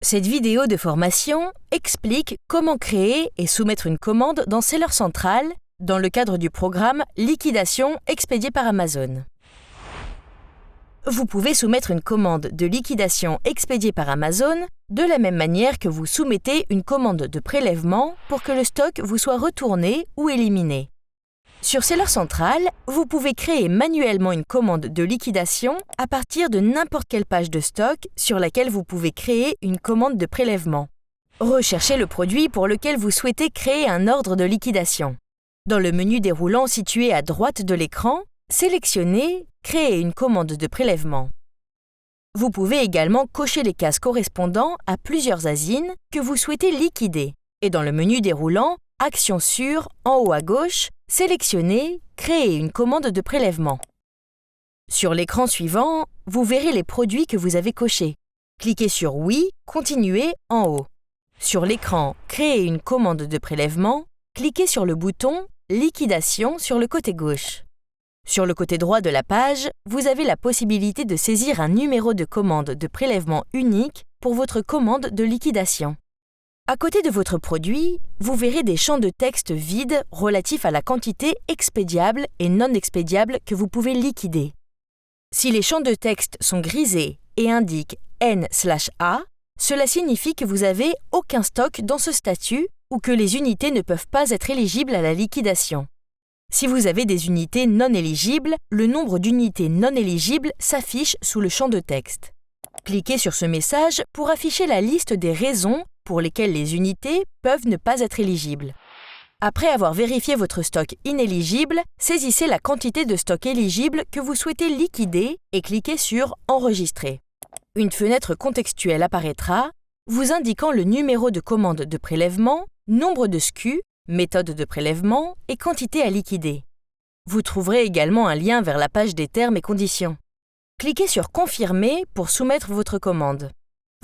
Cette vidéo de formation explique comment créer et soumettre une commande dans Seller Central dans le cadre du programme Liquidation expédié par Amazon. Vous pouvez soumettre une commande de liquidation expédiée par Amazon de la même manière que vous soumettez une commande de prélèvement pour que le stock vous soit retourné ou éliminé. Sur Seller Central, vous pouvez créer manuellement une commande de liquidation à partir de n'importe quelle page de stock sur laquelle vous pouvez créer une commande de prélèvement. Recherchez le produit pour lequel vous souhaitez créer un ordre de liquidation. Dans le menu déroulant situé à droite de l'écran, sélectionnez « Créer une commande de prélèvement ». Vous pouvez également cocher les cases correspondant à plusieurs ASIN que vous souhaitez liquider. Et dans le menu déroulant, Action sur, en haut à gauche, sélectionnez « Créer une commande de prélèvement ». Sur l'écran suivant, vous verrez les produits que vous avez cochés. Cliquez sur « Oui »,« Continuer » en haut. Sur l'écran « Créer une commande de prélèvement », cliquez sur le bouton « Liquidation » sur le côté gauche. Sur le côté droit de la page, vous avez la possibilité de saisir un numéro de commande de prélèvement unique pour votre commande de liquidation. À côté de votre produit, vous verrez des champs de texte vides relatifs à la quantité expédiable et non expédiable que vous pouvez liquider. Si les champs de texte sont grisés et indiquent N/A, cela signifie que vous n'avez aucun stock dans ce statut ou que les unités ne peuvent pas être éligibles à la liquidation. Si vous avez des unités non éligibles, le nombre d'unités non éligibles s'affiche sous le champ de texte. Cliquez sur ce message pour afficher la liste des raisons pour lesquelles les unités peuvent ne pas être éligibles. Après avoir vérifié votre stock inéligible, saisissez la quantité de stock éligible que vous souhaitez liquider et cliquez sur « Enregistrer ». Une fenêtre contextuelle apparaîtra, vous indiquant le numéro de commande de prélèvement, nombre de SKU, méthode de prélèvement et quantité à liquider. Vous trouverez également un lien vers la page des termes et conditions. Cliquez sur « Confirmer » pour soumettre votre commande.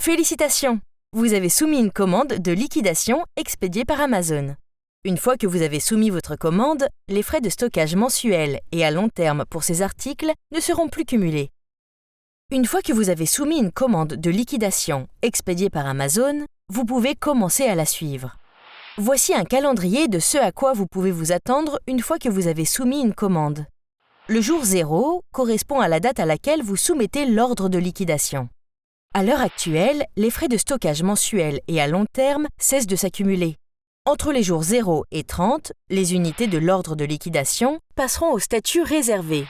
Félicitations! Vous avez soumis une commande de liquidation expédiée par Amazon. Une fois que vous avez soumis votre commande, les frais de stockage mensuels et à long terme pour ces articles ne seront plus cumulés. Une fois que vous avez soumis une commande de liquidation expédiée par Amazon, vous pouvez commencer à la suivre. Voici un calendrier de ce à quoi vous pouvez vous attendre une fois que vous avez soumis une commande. Le jour 0 correspond à la date à laquelle vous soumettez l'ordre de liquidation. À l'heure actuelle, les frais de stockage mensuels et à long terme cessent de s'accumuler. Entre les jours 0 et 30, les unités de l'ordre de liquidation passeront au statut réservé.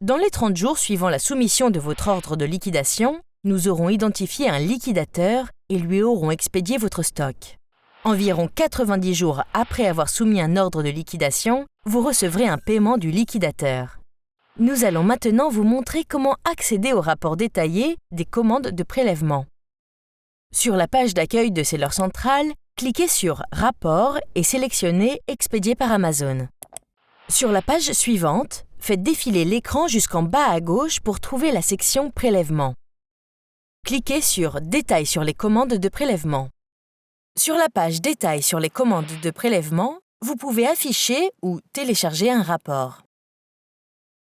Dans les 30 jours suivant la soumission de votre ordre de liquidation, nous aurons identifié un liquidateur et lui aurons expédié votre stock. Environ 90 jours après avoir soumis un ordre de liquidation, vous recevrez un paiement du liquidateur. Nous allons maintenant vous montrer comment accéder au rapport détaillé des commandes de prélèvement. Sur la page d'accueil de Seller Central, cliquez sur « Rapport » et sélectionnez « Expédié par Amazon ». Sur la page suivante, faites défiler l'écran jusqu'en bas à gauche pour trouver la section « Prélèvement ». Cliquez sur « Détails sur les commandes de prélèvement ». Sur la page « Détails sur les commandes de prélèvement », vous pouvez afficher ou télécharger un rapport.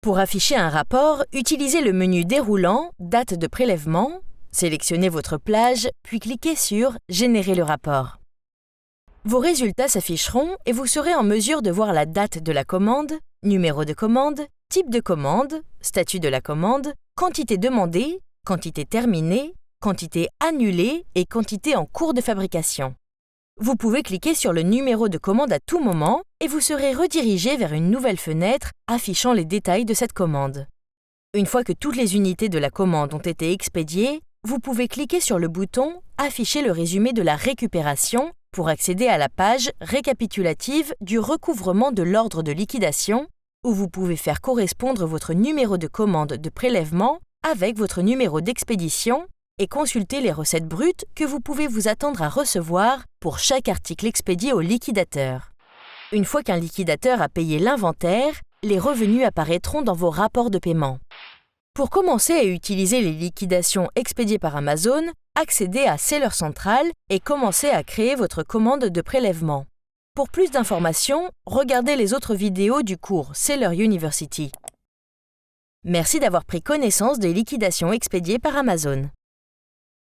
Pour afficher un rapport, utilisez le menu déroulant « Date de prélèvement », sélectionnez votre plage, puis cliquez sur « Générer le rapport ». Vos résultats s'afficheront et vous serez en mesure de voir la date de la commande, numéro de commande, type de commande, statut de la commande, quantité demandée, quantité terminée, quantité annulée et quantité en cours de fabrication. Vous pouvez cliquer sur le numéro de commande à tout moment et vous serez redirigé vers une nouvelle fenêtre affichant les détails de cette commande. Une fois que toutes les unités de la commande ont été expédiées, vous pouvez cliquer sur le bouton « Afficher le résumé de la récupération » pour accéder à la page récapitulative du recouvrement de l'ordre de liquidation où vous pouvez faire correspondre votre numéro de commande de prélèvement avec votre numéro d'expédition et consulter les recettes brutes que vous pouvez vous attendre à recevoir pour chaque article expédié au liquidateur. Une fois qu'un liquidateur a payé l'inventaire, les revenus apparaîtront dans vos rapports de paiement. Pour commencer à utiliser les liquidations expédiées par Amazon, accédez à Seller Central et commencez à créer votre commande de prélèvement. Pour plus d'informations, regardez les autres vidéos du cours Seller University. Merci d'avoir pris connaissance des liquidations expédiées par Amazon.